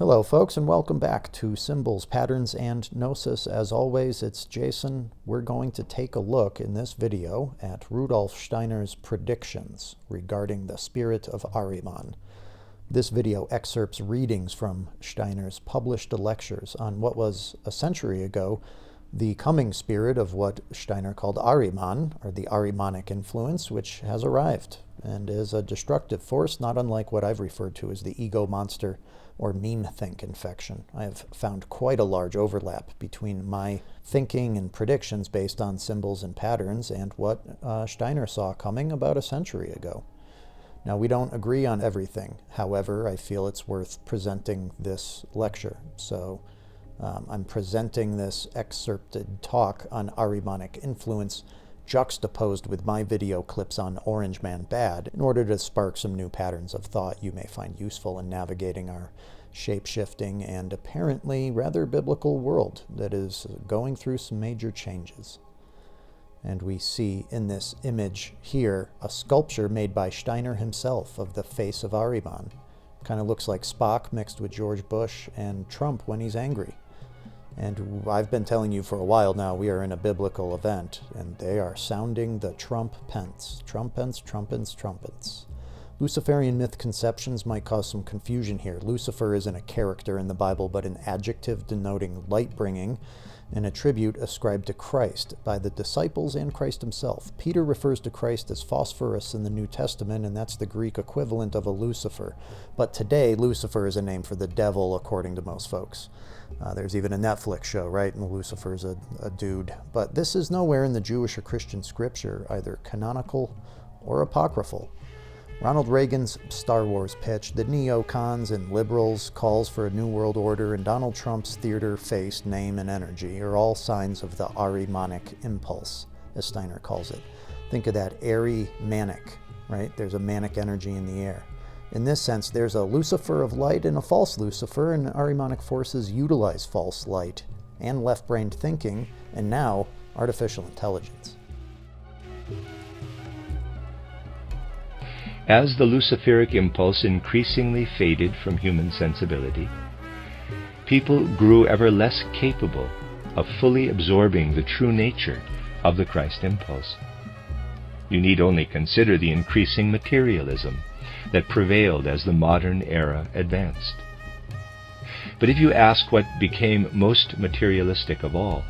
Hello folks, and welcome back to Symbols, Patterns, and Gnosis. As always, it's Jason. We're going to take a look in this video at Rudolph Steiner's predictions regarding the spirit of Ahriman. This video excerpts readings from Steiner's published lectures on what was, a century ago, the coming spirit of what Steiner called Ahriman, or the Ahrimanic influence, which has arrived and is a destructive force, not unlike what I've referred to as the ego monster or memethink infection. I have found quite a large overlap between my thinking and predictions based on symbols and patterns and what Steiner saw coming about a century ago. Now, we don't agree on everything. However, I feel it's worth presenting this lecture. So I'm presenting this excerpted talk on Ahrimanic influence juxtaposed with my video clips on Orangeman bad in order to spark some new patterns of thought you may find useful in navigating our shape-shifting and apparently rather biblical world that is going through some major changes. And we see in this image here a sculpture made by Steiner himself of the face of Ahriman. Kind of looks like Spock mixed with George Bush and Trump when he's angry. And I've been telling you for a while now, we are in a biblical event, and they are sounding the Trump Pence. Trumpets, trumpets, trumpets. Luciferian myth conceptions might cause some confusion here. Lucifer isn't a character in the Bible, but an adjective denoting light-bringing, and a tribute ascribed to Christ by the disciples and Christ himself. Peter refers to Christ as Phosphorus in the New Testament, and that's the Greek equivalent of a Lucifer. But today, Lucifer is a name for the devil, according to most folks. There's even a Netflix show, right? And Lucifer's a dude. But this is nowhere in the Jewish or Christian scripture, either canonical or apocryphal. Ronald Reagan's Star Wars pitch, the neocons and liberals' calls for a new world order, and Donald Trump's theater-faced name and energy are all signs of the Ahrimanic impulse, as Steiner calls it. Think of that airy manic, right? There's a manic energy in the air. In this sense, there's a Lucifer of light and a false Lucifer, and Ahrimanic forces utilize false light and left-brained thinking, and now artificial intelligence. As the Luciferic impulse increasingly faded from human sensibility, people grew ever less capable of fully absorbing the true nature of the Christ impulse. You need only consider the increasing materialism that prevailed as the modern era advanced. But if you ask what became most materialistic of all,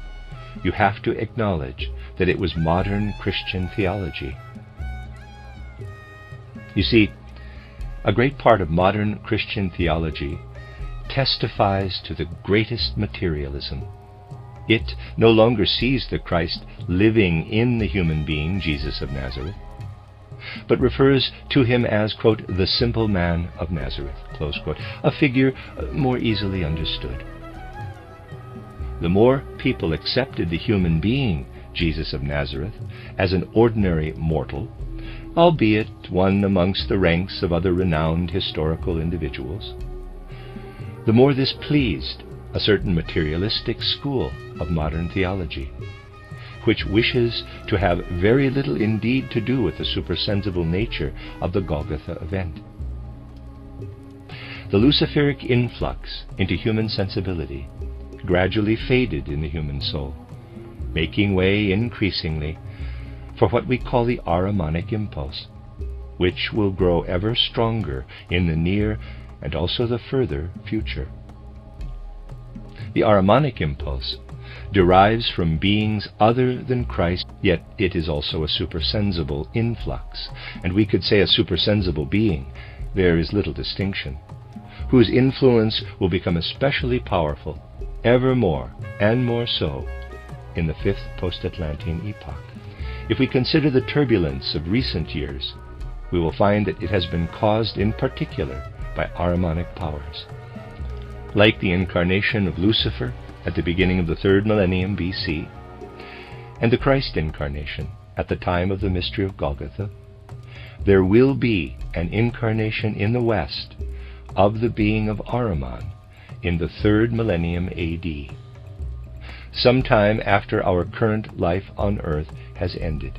you have to acknowledge that it was modern Christian theology. You see, a great part of modern Christian theology testifies to the greatest materialism. It no longer sees the Christ living in the human being, Jesus of Nazareth, but refers to him as, quote, the simple man of Nazareth, close quote, a figure more easily understood. The more people accepted the human being, Jesus of Nazareth, as an ordinary mortal, albeit one amongst the ranks of other renowned historical individuals, the more this pleased a certain materialistic school of modern theology, which wishes to have very little indeed to do with the supersensible nature of the Golgotha event. The Luciferic influx into human sensibility gradually faded in the human soul, making way increasingly for what we call the Ahrimanic impulse, which will grow ever stronger in the near and also the further future. The Ahrimanic impulse derives from beings other than Christ, yet it is also a supersensible influx, and we could say a supersensible being, there is little distinction, whose influence will become especially powerful, ever more and more so, in the fifth post-Atlantean epoch. If we consider the turbulence of recent years, we will find that it has been caused in particular by Ahrimanic powers. Like the incarnation of Lucifer at the beginning of the 3rd millennium BC, and the Christ incarnation at the time of the mystery of Golgotha, there will be an incarnation in the West of the being of Ahriman in the 3rd millennium AD, sometime after our current life on earth has ended.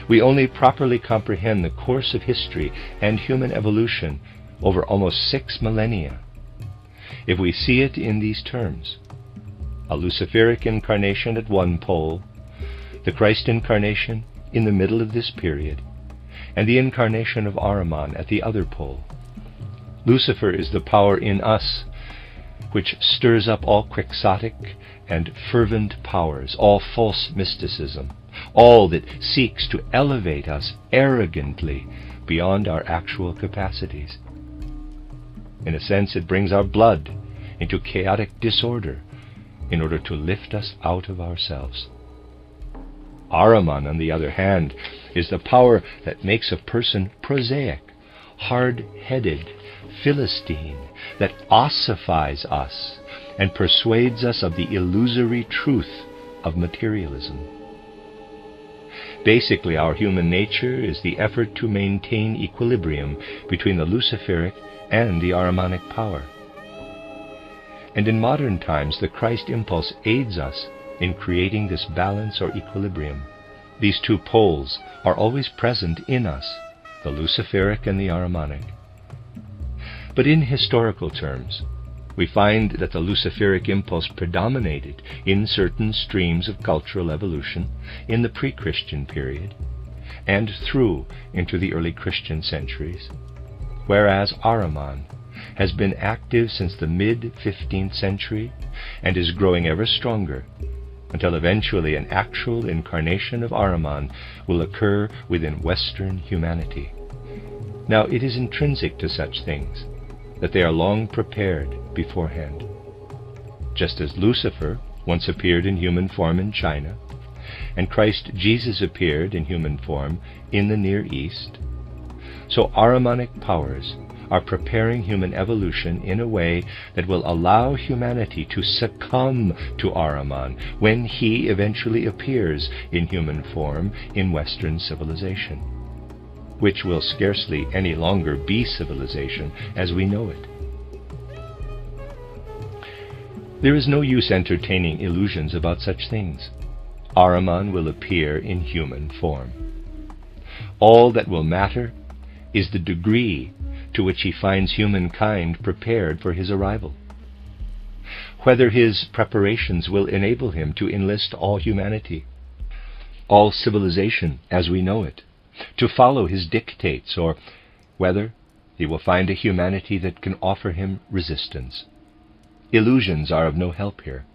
We only properly comprehend the course of history and human evolution over almost 6 millennia. If we see it in these terms, a Luciferic incarnation at one pole, the Christ incarnation in the middle of this period, and the incarnation of Ahriman at the other pole. Lucifer is the power in us which stirs up all quixotic and fervent powers, all false mysticism, all that seeks to elevate us arrogantly beyond our actual capacities. In a sense, it brings our blood into chaotic disorder in order to lift us out of ourselves. Ahriman, on the other hand, is the power that makes a person prosaic, hard-headed, Philistine, that ossifies us and persuades us of the illusory truth of materialism. Basically, our human nature is the effort to maintain equilibrium between the Luciferic and the Ahrimanic power. And in modern times, the Christ impulse aids us in creating this balance or equilibrium. These two poles are always present in us, the Luciferic and the Ahrimanic. But in historical terms, we find that the Luciferic impulse predominated in certain streams of cultural evolution in the pre-Christian period and through into the early Christian centuries, whereas Ahriman has been active since the mid-15th century and is growing ever stronger until eventually an actual incarnation of Ahriman will occur within Western humanity. Now, it is intrinsic to such things that they are long prepared beforehand. Just as Lucifer once appeared in human form in China, and Christ Jesus appeared in human form in the Near East, so Ahrimanic powers are preparing human evolution in a way that will allow humanity to succumb to Ahriman when he eventually appears in human form in Western civilization, which will scarcely any longer be civilization as we know it. There is no use entertaining illusions about such things. Ahriman will appear in human form. All that will matter is the degree to which he finds humankind prepared for his arrival. Whether his preparations will enable him to enlist all humanity, all civilization as we know it, to follow his dictates, or whether he will find a humanity that can offer him resistance. Illusions are of no help here.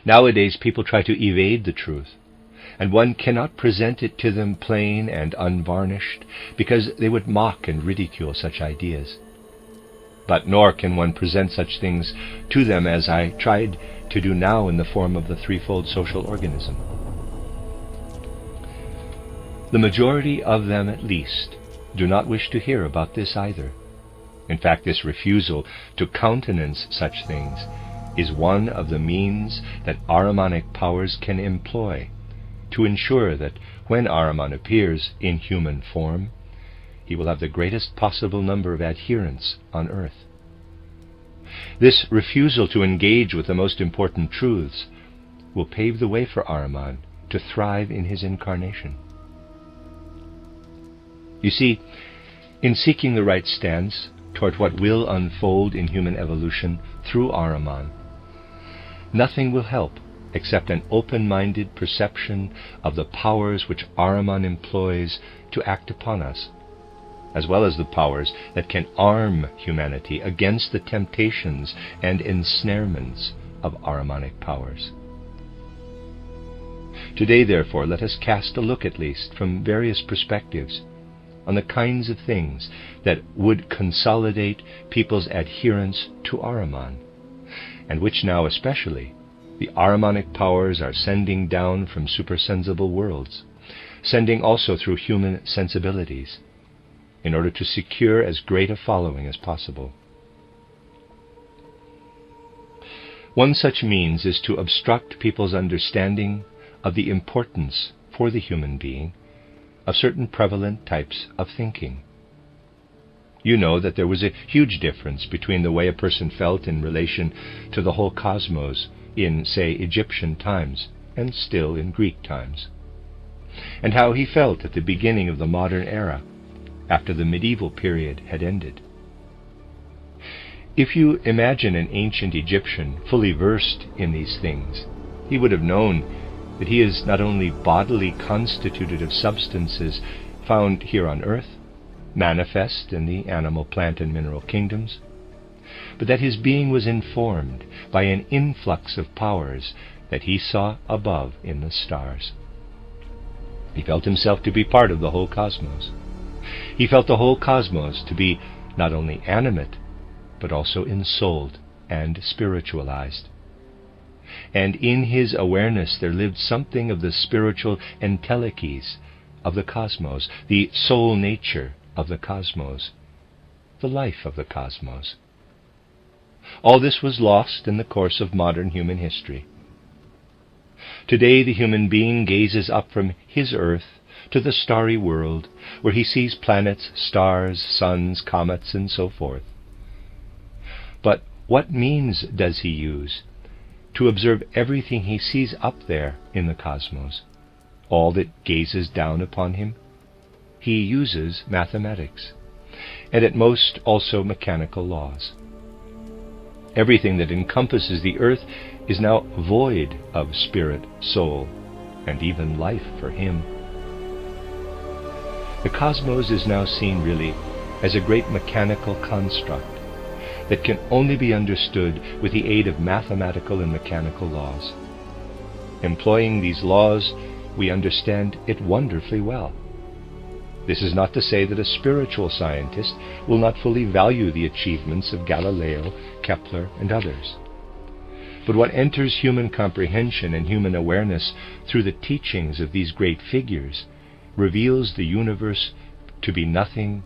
Nowadays, people try to evade the truth, and one cannot present it to them plain and unvarnished, because they would mock and ridicule such ideas. But nor can one present such things to them as I tried to do now in the form of the threefold social organism. The majority of them, at least, do not wish to hear about this either. In fact, this refusal to countenance such things is one of the means that Ahrimanic powers can employ to ensure that when Ahriman appears in human form, he will have the greatest possible number of adherents on earth. This refusal to engage with the most important truths will pave the way for Ahriman to thrive in his incarnation. You see, in seeking the right stance toward what will unfold in human evolution through Ahriman, nothing will help except an open-minded perception of the powers which Ahriman employs to act upon us, as well as the powers that can arm humanity against the temptations and ensnarements of Ahrimanic powers. Today, therefore, let us cast a look, at least from various perspectives, on the kinds of things that would consolidate people's adherence to Ahriman, and which now especially the Ahrimanic powers are sending down from supersensible worlds, sending also through human sensibilities, in order to secure as great a following as possible. One such means is to obstruct people's understanding of the importance for the human being of certain prevalent types of thinking. You know that there was a huge difference between the way a person felt in relation to the whole cosmos in, say, Egyptian times, and still in Greek times, and how he felt at the beginning of the modern era, after the medieval period had ended. If you imagine an ancient Egyptian fully versed in these things, he would have known that he is not only bodily constituted of substances found here on earth, manifest in the animal, plant, and mineral kingdoms, but that his being was informed by an influx of powers that he saw above in the stars. He felt himself to be part of the whole cosmos. He felt the whole cosmos to be not only animate, but also ensouled and spiritualized. And in his awareness there lived something of the spiritual entelechies of the cosmos, the soul nature of the cosmos, the life of the cosmos. All this was lost in the course of modern human history. Today the human being gazes up from his earth to the starry world, where he sees planets, stars, suns, comets, and so forth. But what means does he use to observe everything he sees up there in the cosmos, all that gazes down upon him? He uses mathematics, and at most also mechanical laws. Everything that encompasses the earth is now void of spirit, soul, and even life for him. The cosmos is now seen really as a great mechanical construct that can only be understood with the aid of mathematical and mechanical laws. Employing these laws, we understand it wonderfully well. This is not to say that a spiritual scientist will not fully value the achievements of Galileo, Kepler, and others. But what enters human comprehension and human awareness through the teachings of these great figures reveals the universe to be nothing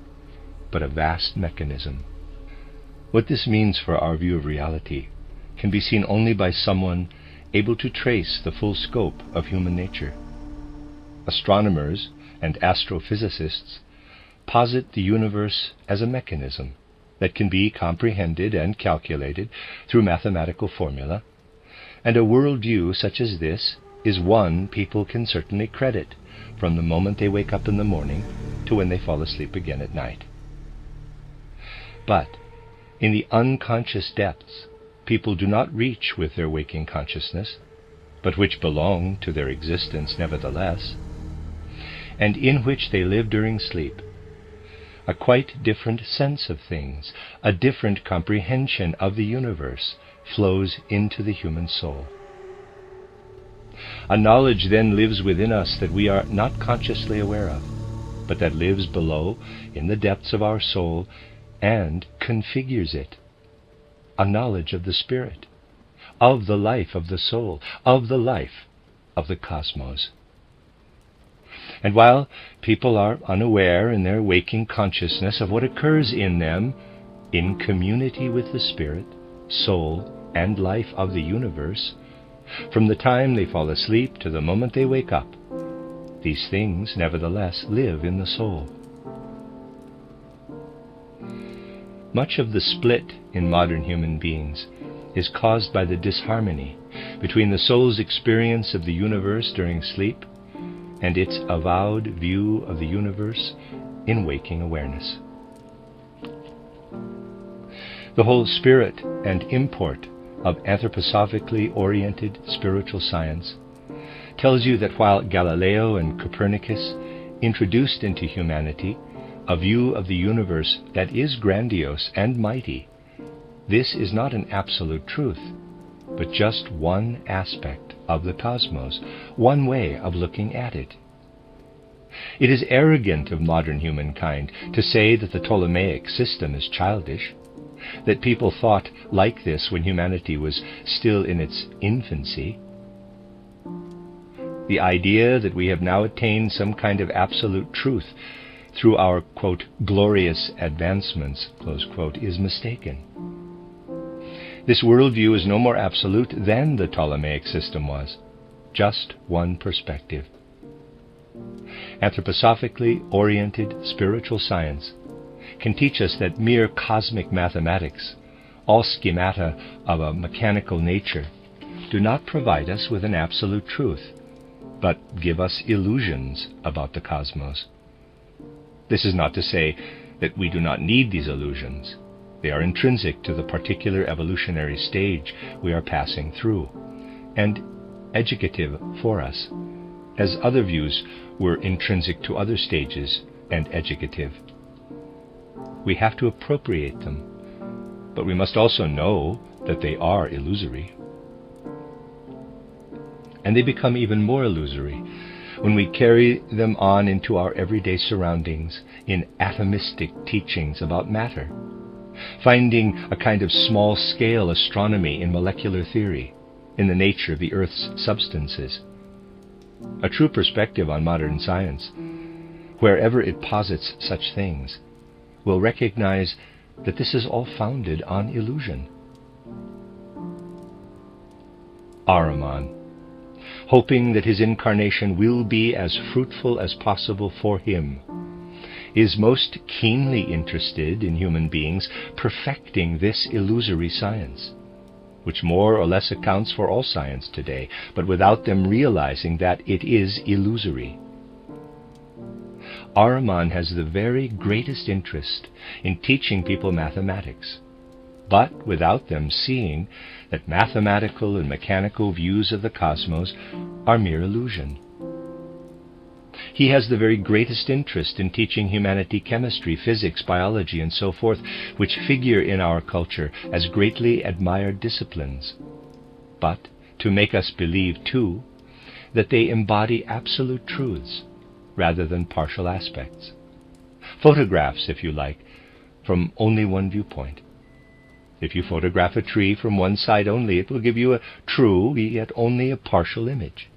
but a vast mechanism. What this means for our view of reality can be seen only by someone able to trace the full scope of human nature. Astronomers and astrophysicists posit the universe as a mechanism that can be comprehended and calculated through mathematical formula, and a worldview such as this is one people can certainly credit from the moment they wake up in the morning to when they fall asleep again at night. But in the unconscious depths, people do not reach with their waking consciousness, but which belong to their existence nevertheless, and in which they live during sleep, a quite different sense of things, a different comprehension of the universe flows into the human soul. A knowledge then lives within us that we are not consciously aware of, but that lives below in the depths of our soul and configures it. A knowledge of the Spirit, of the life of the soul, of the life of the cosmos. And while people are unaware in their waking consciousness of what occurs in them, in community with the Spirit, soul, and life of the universe, from the time they fall asleep to the moment they wake up, these things nevertheless live in the soul. Much of the split in modern human beings is caused by the disharmony between the soul's experience of the universe during sleep and its avowed view of the universe in waking awareness. The whole spirit and import of anthroposophically oriented spiritual science tells you that while Galileo and Copernicus introduced into humanity a view of the universe that is grandiose and mighty, this is not an absolute truth, but just one aspect of the cosmos, one way of looking at it. It is arrogant of modern humankind to say that the Ptolemaic system is childish, that people thought like this when humanity was still in its infancy. The idea that we have now attained some kind of absolute truth through our, quote, glorious advancements, close quote, is mistaken. This worldview is no more absolute than the Ptolemaic system was, just one perspective. Anthroposophically oriented spiritual science can teach us that mere cosmic mathematics, all schemata of a mechanical nature, do not provide us with an absolute truth, but give us illusions about the cosmos. This is not to say that we do not need these illusions. They are intrinsic to the particular evolutionary stage we are passing through, and educative for us, as other views were intrinsic to other stages and educative. We have to appropriate them, but we must also know that they are illusory. And they become even more illusory when we carry them on into our everyday surroundings in atomistic teachings about matter, finding a kind of small-scale astronomy in molecular theory, in the nature of the Earth's substances. A true perspective on modern science, wherever it posits such things, will recognize that this is all founded on illusion. Ahriman, hoping that his incarnation will be as fruitful as possible for him, is most keenly interested in human beings perfecting this illusory science, which more or less accounts for all science today, but without them realizing that it is illusory. Ahriman has the very greatest interest in teaching people mathematics, but without them seeing that mathematical and mechanical views of the cosmos are mere illusion. He has the very greatest interest in teaching humanity chemistry, physics, biology, and so forth, which figure in our culture as greatly admired disciplines, but to make us believe, too, that they embody absolute truths rather than partial aspects. Photographs, if you like, from only one viewpoint. If you photograph a tree from one side only, it will give you a true, yet only a partial image.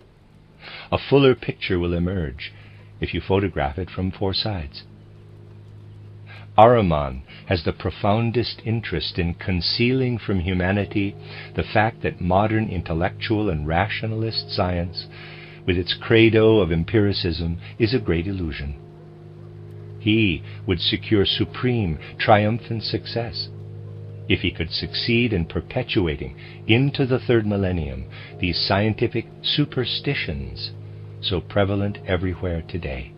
A fuller picture will emerge if you photograph it from four sides. Ahriman has the profoundest interest in concealing from humanity the fact that modern intellectual and rationalist science, with its credo of empiricism, is a great illusion. He would secure supreme, triumphant success if he could succeed in perpetuating into the third millennium these scientific superstitions so prevalent everywhere today,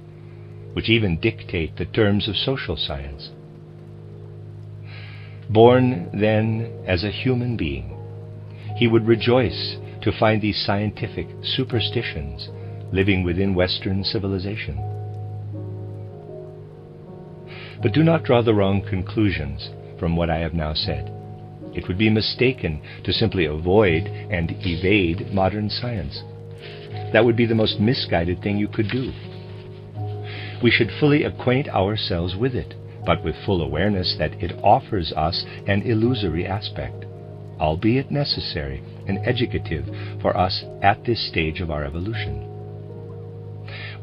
which even dictate the terms of social science. Born, then, as a human being, he would rejoice to find these scientific superstitions living within Western civilization. But do not draw the wrong conclusions from what I have now said. It would be mistaken to simply avoid and evade modern science. That would be the most misguided thing you could do. We should fully acquaint ourselves with it, but with full awareness that it offers us an illusory aspect, albeit necessary and educative for us at this stage of our evolution.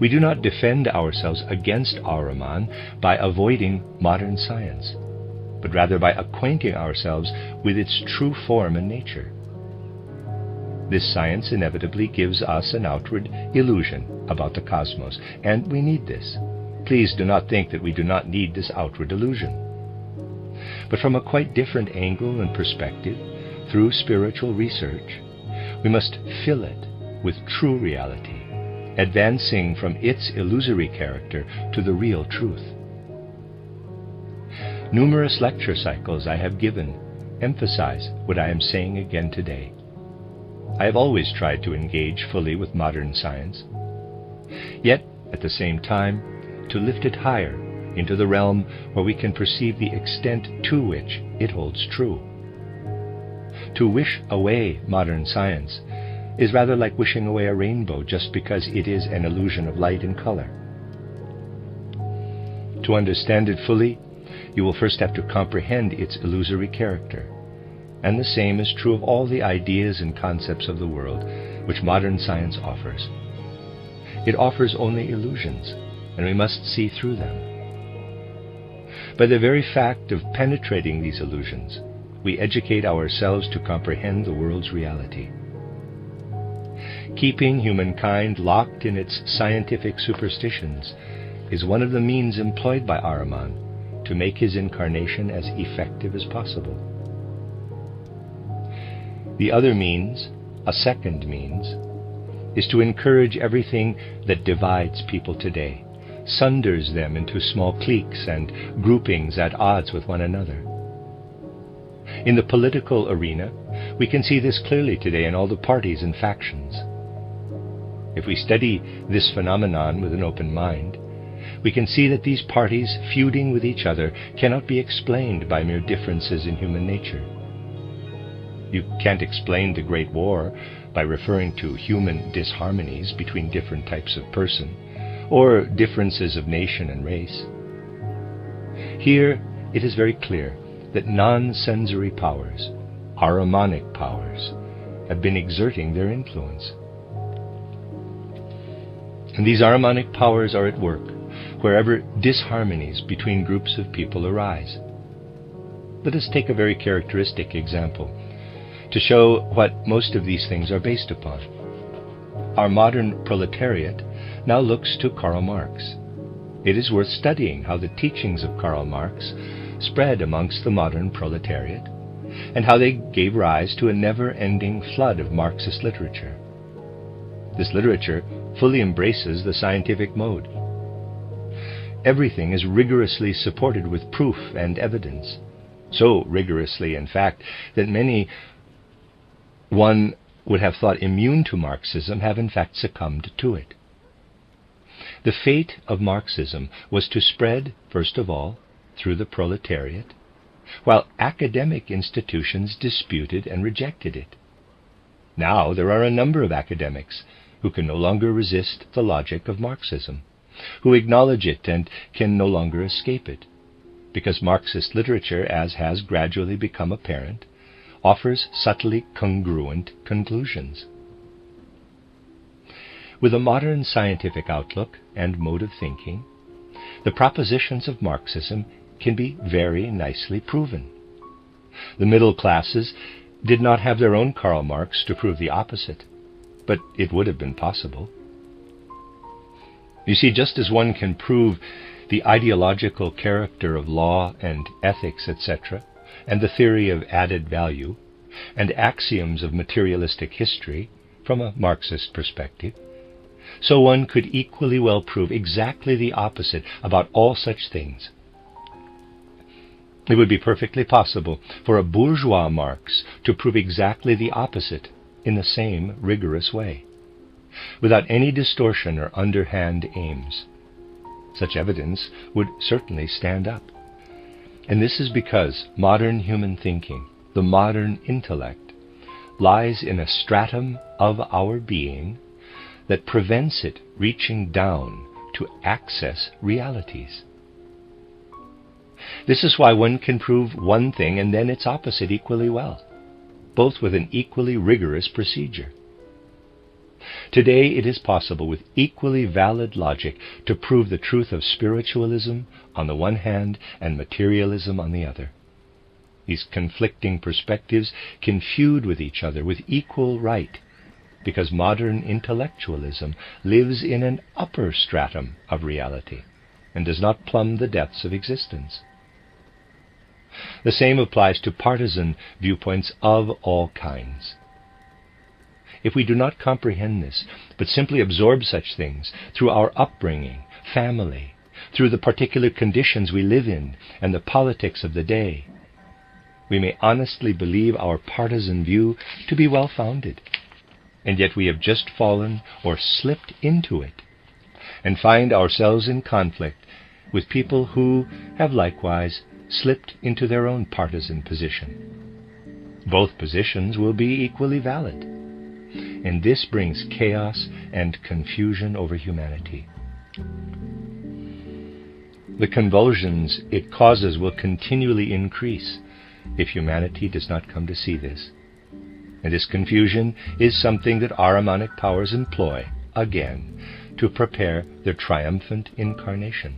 We do not defend ourselves against Ahriman by avoiding modern science, but rather by acquainting ourselves with its true form and nature. This science inevitably gives us an outward illusion about the cosmos, and we need this. Please do not think that we do not need this outward illusion. But from a quite different angle and perspective, through spiritual research, we must fill it with true reality, advancing from its illusory character to the real truth. Numerous lecture cycles I have given emphasize what I am saying again today. I have always tried to engage fully with modern science, yet at the same time to lift it higher into the realm where we can perceive the extent to which it holds true. To wish away modern science is rather like wishing away a rainbow just because it is an illusion of light and color. To understand it fully, you will first have to comprehend its illusory character, and the same is true of all the ideas and concepts of the world which modern science offers. It offers only illusions, and we must see through them. By the very fact of penetrating these illusions, we educate ourselves to comprehend the world's reality. Keeping humankind locked in its scientific superstitions is one of the means employed by Ahriman to make his incarnation as effective as possible. The other means, a second means, is to encourage everything that divides people today, sunders them into small cliques and groupings at odds with one another. In the political arena, we can see this clearly today in all the parties and factions. If we study this phenomenon with an open mind, we can see that these parties feuding with each other cannot be explained by mere differences in human nature. You can't explain the Great War by referring to human disharmonies between different types of person, or differences of nation and race. Here it is very clear that non-sensory powers, Ahrimanic powers, have been exerting their influence. And these Ahrimanic powers are at work wherever disharmonies between groups of people arise. Let us take a very characteristic example to show what most of these things are based upon. Our modern proletariat now looks to Karl Marx. It is worth studying how the teachings of Karl Marx spread amongst the modern proletariat, and how they gave rise to a never-ending flood of Marxist literature. This literature fully embraces the scientific mode. Everything is rigorously supported with proof and evidence, so rigorously, in fact, that many one would have thought immune to Marxism have in fact succumbed to it. The fate of Marxism was to spread, first of all, through the proletariat, while academic institutions disputed and rejected it. Now there are a number of academics who can no longer resist the logic of Marxism, who acknowledge it and can no longer escape it, because Marxist literature, as has gradually become apparent, offers subtly congruent conclusions. With a modern scientific outlook and mode of thinking, the propositions of Marxism can be very nicely proven. The middle classes did not have their own Karl Marx to prove the opposite, but it would have been possible. You see, just as one can prove the ideological character of law and ethics, etc., and the theory of added value, and axioms of materialistic history from a Marxist perspective, so one could equally well prove exactly the opposite about all such things. It would be perfectly possible for a bourgeois Marx to prove exactly the opposite in the same rigorous way, without any distortion or underhand aims. Such evidence would certainly stand up. And this is because modern human thinking, the modern intellect, lies in a stratum of our being that prevents it reaching down to access realities. This is why one can prove one thing and then its opposite equally well, both with an equally rigorous procedure. Today it is possible with equally valid logic to prove the truth of spiritualism on the one hand and materialism on the other. These conflicting perspectives can feud with each other with equal right, because modern intellectualism lives in an upper stratum of reality and does not plumb the depths of existence. The same applies to partisan viewpoints of all kinds. If we do not comprehend this, but simply absorb such things through our upbringing, family, through the particular conditions we live in and the politics of the day, we may honestly believe our partisan view to be well-founded, and yet we have just fallen or slipped into it, and find ourselves in conflict with people who have likewise slipped into their own partisan position. Both positions will be equally valid, and this brings chaos and confusion over humanity. The convulsions it causes will continually increase if humanity does not come to see this. And this confusion is something that Ahrimanic powers employ, again, to prepare their triumphant incarnation,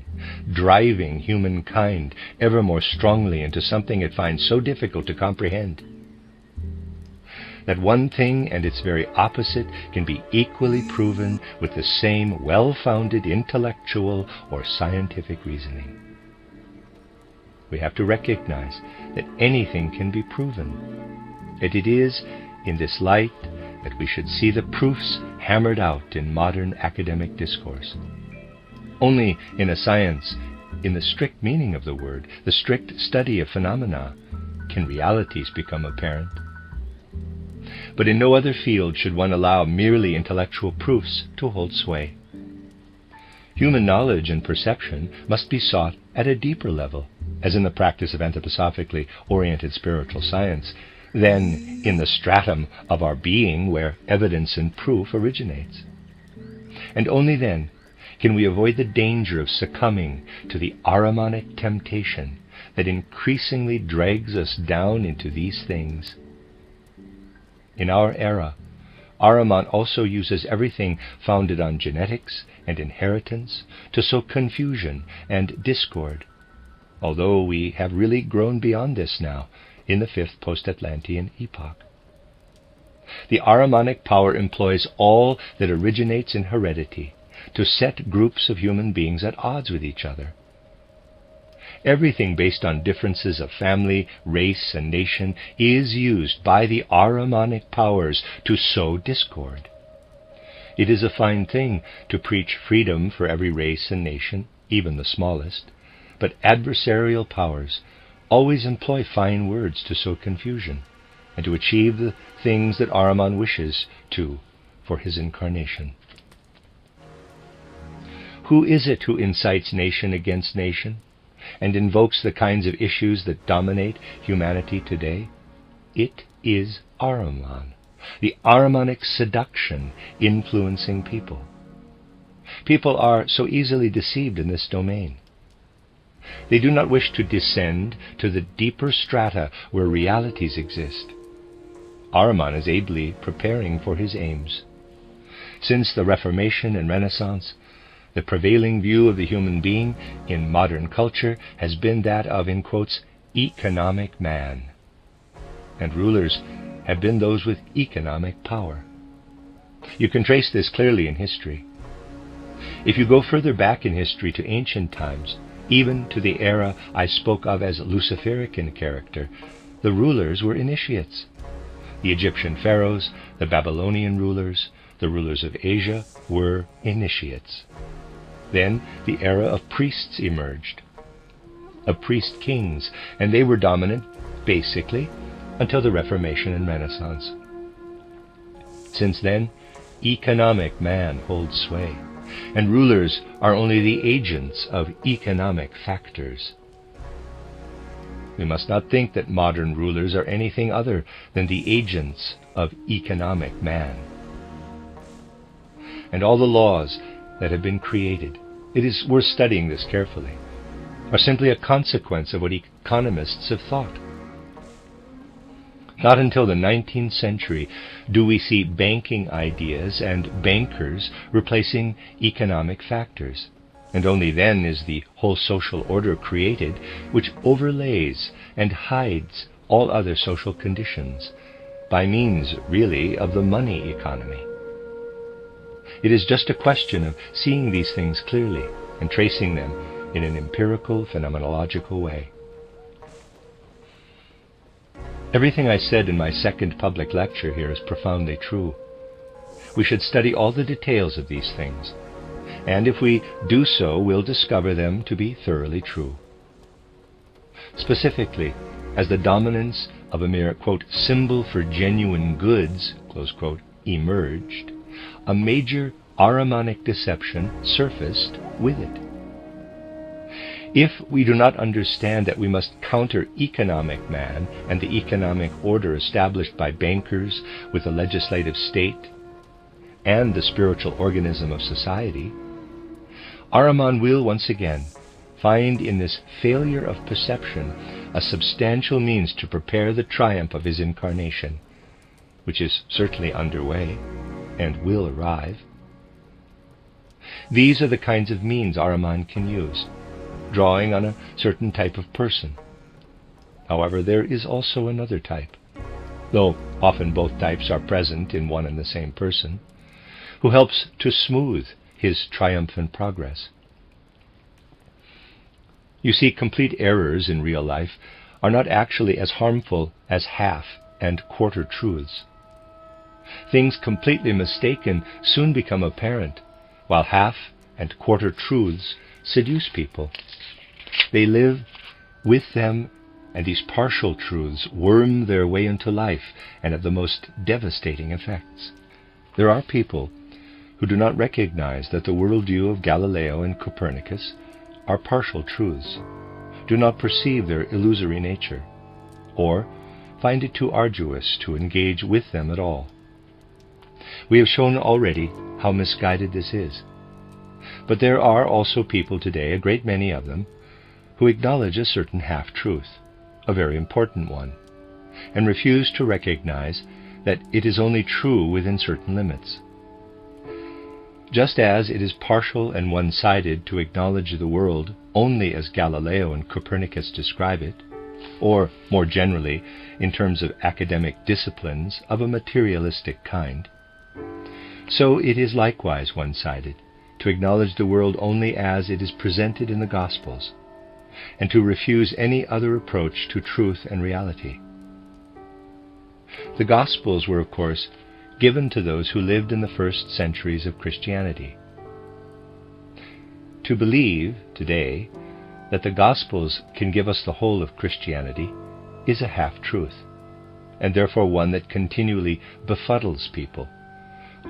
driving humankind ever more strongly into something it finds so difficult to comprehend. That one thing and its very opposite can be equally proven with the same well-founded intellectual or scientific reasoning. We have to recognize that anything can be proven, that it is in this light that we should see the proofs hammered out in modern academic discourse. Only in a science, in the strict meaning of the word, the strict study of phenomena, can realities become apparent. But in no other field should one allow merely intellectual proofs to hold sway. Human knowledge and perception must be sought at a deeper level, as in the practice of anthroposophically oriented spiritual science, than in the stratum of our being where evidence and proof originates. And only then can we avoid the danger of succumbing to the Ahrimanic temptation that increasingly drags us down into these things. In our era, Ahriman also uses everything founded on genetics and inheritance to sow confusion and discord, although we have really grown beyond this now in the 5th post-Atlantean epoch. The Ahrimanic power employs all that originates in heredity to set groups of human beings at odds with each other. Everything based on differences of family, race, and nation is used by the Ahrimanic powers to sow discord. It is a fine thing to preach freedom for every race and nation, even the smallest, but adversarial powers always employ fine words to sow confusion and to achieve the things that Ahriman wishes to for his incarnation. Who is it who incites nation against nation and invokes the kinds of issues that dominate humanity today? It is Ahriman, the Ahrimanic seduction influencing people. People are so easily deceived in this domain. They do not wish to descend to the deeper strata where realities exist. Ahriman is ably preparing for his aims. Since the Reformation and Renaissance, the prevailing view of the human being in modern culture has been that of, in quotes, economic man. And rulers have been those with economic power. You can trace this clearly in history. If you go further back in history to ancient times, even to the era I spoke of as Luciferic in character, the rulers were initiates. The Egyptian pharaohs, the Babylonian rulers, the rulers of Asia were initiates. Then the era of priests emerged, of priest kings, and they were dominant, basically, until the Reformation and Renaissance. Since then, economic man holds sway, and rulers are only the agents of economic factors. We must not think that modern rulers are anything other than the agents of economic man. And all the laws that have been created, it is worth studying this carefully, are simply a consequence of what economists have thought. Not until the 19th century do we see banking ideas and bankers replacing economic factors, and only then is the whole social order created which overlays and hides all other social conditions by means, really, of the money economy. It is just a question of seeing these things clearly and tracing them in an empirical, phenomenological way. Everything I said in my second public lecture here is profoundly true. We should study all the details of these things, and if we do so, we'll discover them to be thoroughly true. Specifically, as the dominance of a mere, quote, symbol for genuine goods, close quote, emerged, a major Ahrimanic deception surfaced with it. If we do not understand that we must counter economic man and the economic order established by bankers with the legislative state and the spiritual organism of society, Ahriman will once again find in this failure of perception a substantial means to prepare the triumph of his incarnation, which is certainly underway and will arrive. These are the kinds of means Ahriman can use, drawing on a certain type of person. However, there is also another type, though often both types are present in one and the same person, who helps to smooth his triumphant progress. You see, complete errors in real life are not actually as harmful as half and quarter truths. Things completely mistaken soon become apparent, while half and quarter truths seduce people. They live with them, and these partial truths worm their way into life and have the most devastating effects. There are people who do not recognize that the worldview of Galileo and Copernicus are partial truths, do not perceive their illusory nature, or find it too arduous to engage with them at all. We have shown already how misguided this is. But there are also people today, a great many of them, who acknowledge a certain half-truth, a very important one, and refuse to recognize that it is only true within certain limits. Just as it is partial and one-sided to acknowledge the world only as Galileo and Copernicus describe it, or, more generally, in terms of academic disciplines of a materialistic kind, so it is likewise one-sided to acknowledge the world only as it is presented in the Gospels, and to refuse any other approach to truth and reality. The Gospels were, of course, given to those who lived in the first centuries of Christianity. To believe today that the Gospels can give us the whole of Christianity is a half-truth, and therefore one that continually befuddles people,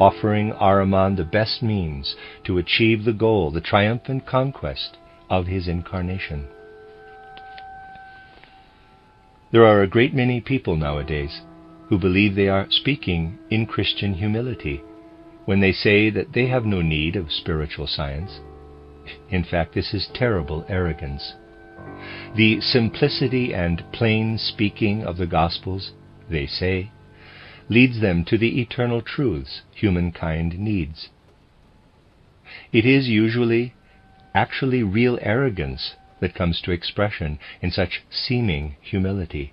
offering Ahriman the best means to achieve the goal, the triumphant conquest of his incarnation. There are a great many people nowadays who believe they are speaking in Christian humility when they say that they have no need of spiritual science. In fact, this is terrible arrogance. The simplicity and plain speaking of the Gospels, they say, leads them to the eternal truths humankind needs. It is usually actually real arrogance that comes to expression in such seeming humility,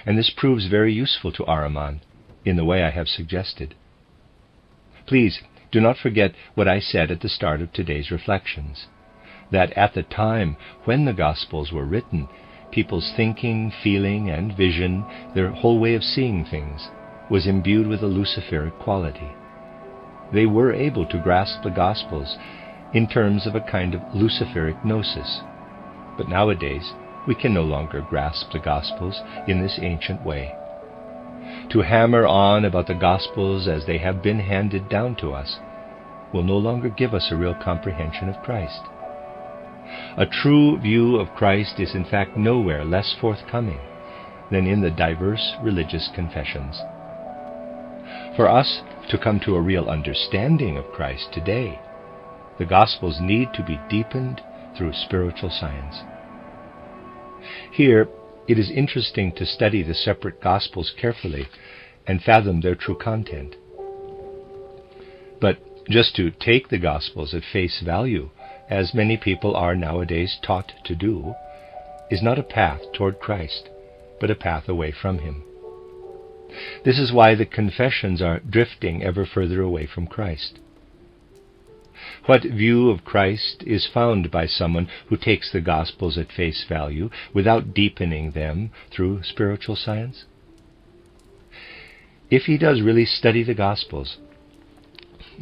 and this proves very useful to Ahriman in the way I have suggested. Please do not forget what I said at the start of today's reflections, that at the time when the Gospels were written, people's thinking, feeling, and vision, their whole way of seeing things, was imbued with a Luciferic quality. They were able to grasp the Gospels in terms of a kind of Luciferic gnosis, but nowadays we can no longer grasp the Gospels in this ancient way. To hammer on about the Gospels as they have been handed down to us will no longer give us a real comprehension of Christ. A true view of Christ is in fact nowhere less forthcoming than in the diverse religious confessions. For us to come to a real understanding of Christ today, the Gospels need to be deepened through spiritual science. Here, it is interesting to study the separate Gospels carefully and fathom their true content. But just to take the Gospels at face value, as many people are nowadays taught to do, is not a path toward Christ, but a path away from Him. This is why the confessions are drifting ever further away from Christ. What view of Christ is found by someone who takes the Gospels at face value without deepening them through spiritual science? If he does really study the Gospels,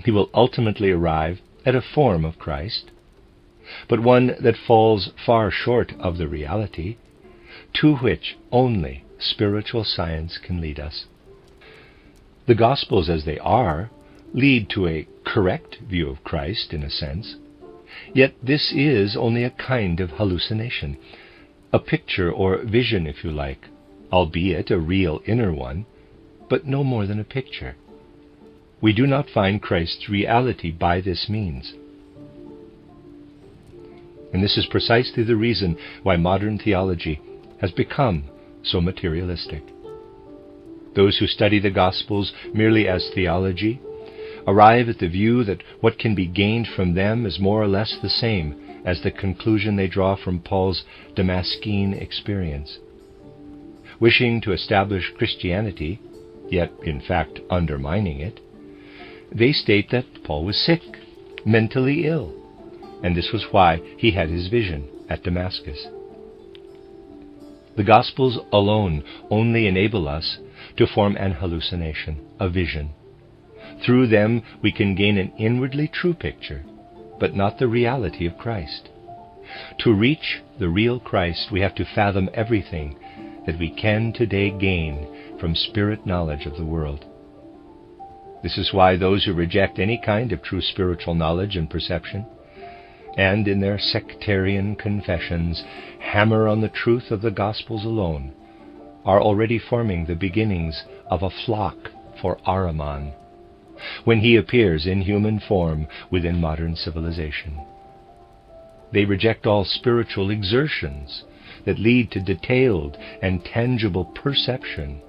he will ultimately arrive at a form of Christ, but one that falls far short of the reality to which only spiritual science can lead us. The Gospels as they are lead to a correct view of Christ in a sense, yet this is only a kind of hallucination, a picture or vision if you like, albeit a real inner one, but no more than a picture. We do not find Christ's reality by this means. And this is precisely the reason why modern theology has become so materialistic. Those who study the Gospels merely as theology arrive at the view that what can be gained from them is more or less the same as the conclusion they draw from Paul's Damascene experience. Wishing to establish Christianity, yet in fact undermining it, they state that Paul was sick, mentally ill, and this was why he had his vision at Damascus. The Gospels alone only enable us to form an hallucination, a vision. Through them we can gain an inwardly true picture, but not the reality of Christ. To reach the real Christ, we have to fathom everything that we can today gain from spirit knowledge of the world. This is why those who reject any kind of true spiritual knowledge and perception, and in their sectarian confessions hammer on the truth of the Gospels alone, are already forming the beginnings of a flock for Ahriman, when he appears in human form within modern civilization. They reject all spiritual exertions that lead to detailed and tangible perception,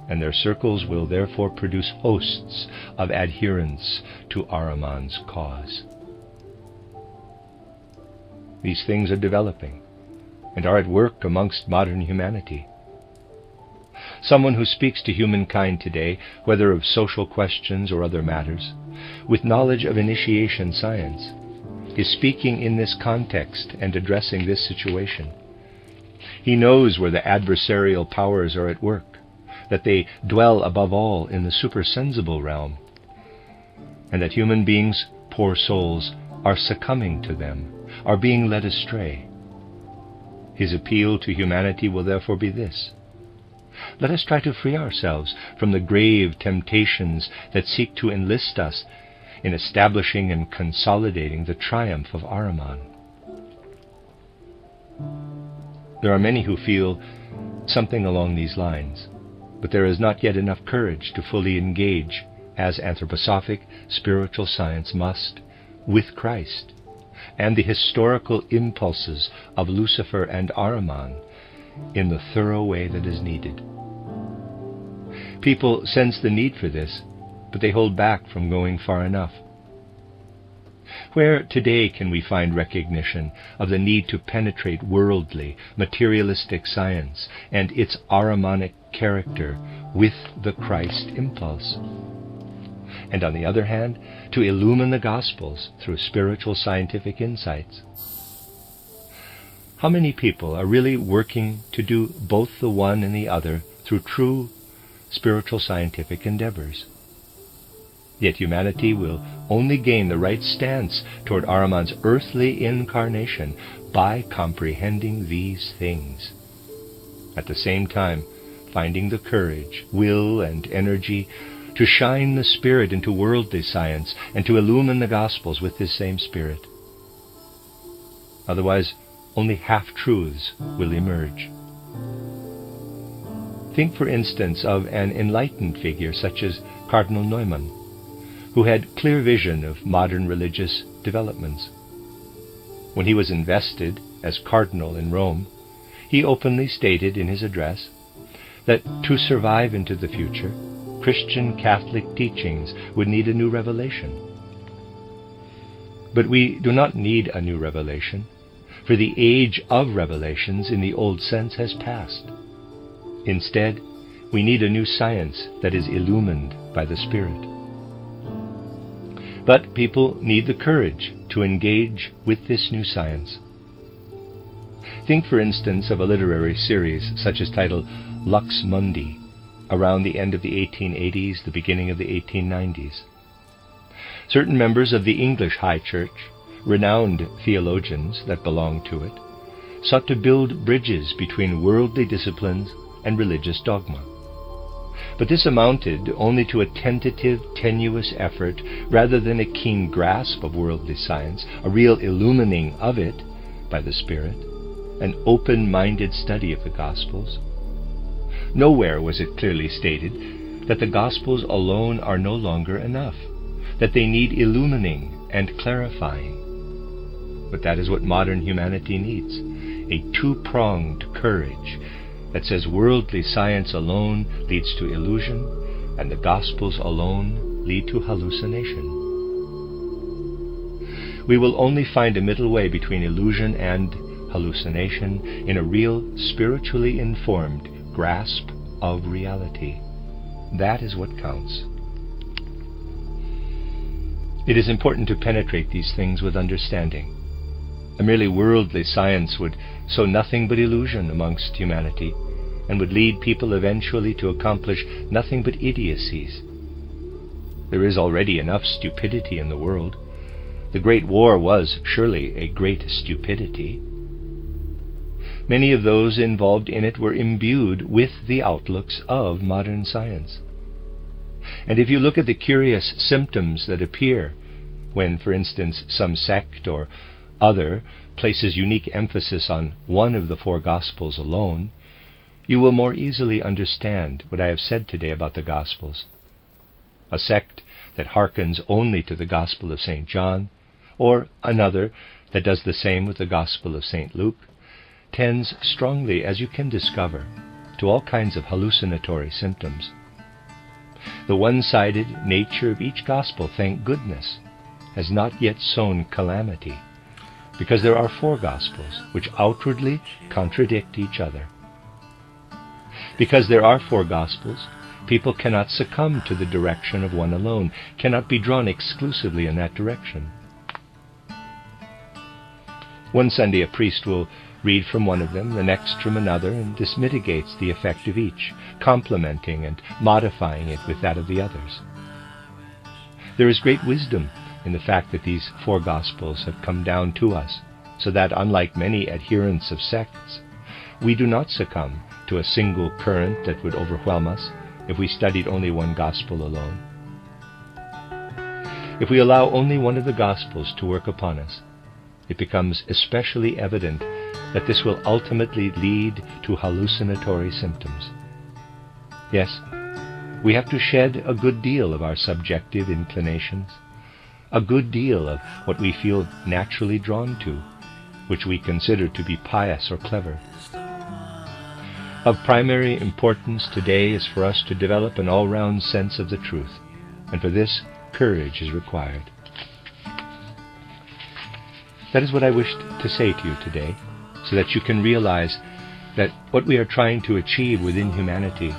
and their circles will therefore produce hosts of adherents to Ahriman's cause. These things are developing and are at work amongst modern humanity. Someone who speaks to humankind today, whether of social questions or other matters, with knowledge of initiation science, is speaking in this context and addressing this situation. He knows where the adversarial powers are at work, that they dwell above all in the supersensible realm, and that human beings, poor souls, are succumbing to them, are being led astray. His appeal to humanity will therefore be this: let us try to free ourselves from the grave temptations that seek to enlist us in establishing and consolidating the triumph of Ahriman. There are many who feel something along these lines, but there is not yet enough courage to fully engage, as anthroposophic spiritual science must, with Christ and the historical impulses of Lucifer and Ahriman in the thorough way that is needed. People sense the need for this, but they hold back from going far enough. Where today can we find recognition of the need to penetrate worldly, materialistic science and its Ahrimanic character with the Christ impulse? And on the other hand, to illumine the Gospels through spiritual scientific insights. How many people are really working to do both the one and the other through true spiritual scientific endeavors? Yet humanity will only gain the right stance toward Ahriman's earthly incarnation by comprehending these things. At the same time, finding the courage, will, and energy to shine the Spirit into worldly science and to illumine the Gospels with this same Spirit. Otherwise, only half-truths will emerge. Think, for instance, of an enlightened figure such as Cardinal Neumann, who had clear vision of modern religious developments. When he was invested as cardinal in Rome, he openly stated in his address that to survive into the future, Christian Catholic teachings would need a new revelation. But we do not need a new revelation, for the age of revelations in the old sense has passed. Instead, we need a new science that is illumined by the Spirit. But people need the courage to engage with this new science. Think, for instance, of a literary series such as titled Lux Mundi, around the end of the 1880s, the beginning of the 1890s. Certain members of the English High Church, renowned theologians that belonged to it, sought to build bridges between worldly disciplines and religious dogma. But this amounted only to a tentative, tenuous effort rather than a keen grasp of worldly science, a real illumining of it by the Spirit, an open-minded study of the Gospels. Nowhere was it clearly stated that the Gospels alone are no longer enough, that they need illumining and clarifying. But that is what modern humanity needs, a two-pronged courage that says worldly science alone leads to illusion, and the Gospels alone lead to hallucination. We will only find a middle way between illusion and hallucination in a real, spiritually informed grasp of reality. That is what counts. It is important to penetrate these things with understanding. A merely worldly science would sow nothing but illusion amongst humanity, and would lead people eventually to accomplish nothing but idiocies. There is already enough stupidity in the world. The Great War was surely a great stupidity. Many of those involved in it were imbued with the outlooks of modern science. And if you look at the curious symptoms that appear when, for instance, some sect or other places unique emphasis on one of the four Gospels alone, you will more easily understand what I have said today about the Gospels. A sect that hearkens only to the Gospel of St. John, or another that does the same with the Gospel of St. Luke, tends strongly, as you can discover, to all kinds of hallucinatory symptoms. The one-sided nature of each Gospel, thank goodness, has not yet sown calamity, because there are four Gospels which outwardly contradict each other. Because there are four Gospels, people cannot succumb to the direction of one alone, cannot be drawn exclusively in that direction. One Sunday a priest will read from one of them, the next from another, and this mitigates the effect of each, complementing and modifying it with that of the others. There is great wisdom in the fact that these four Gospels have come down to us, so that, unlike many adherents of sects, we do not succumb to a single current that would overwhelm us if we studied only one Gospel alone. If we allow only one of the Gospels to work upon us, it becomes especially evident that this will ultimately lead to hallucinatory symptoms. Yes, we have to shed a good deal of our subjective inclinations, a good deal of what we feel naturally drawn to, which we consider to be pious or clever. Of primary importance today is for us to develop an all-round sense of the truth, and for this, courage is required. That is what I wished to say to you today, so that you can realize that what we are trying to achieve within humanity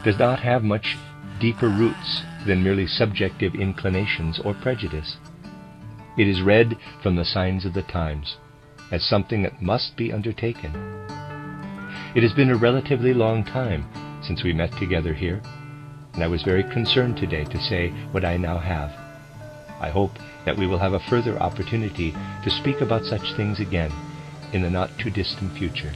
does not have much deeper roots than merely subjective inclinations or prejudice. It is read from the signs of the times as something that must be undertaken. It has been a relatively long time since we met together here, and I was very concerned today to say what I now have. I hope that we will have a further opportunity to speak about such things again in the not-too-distant future.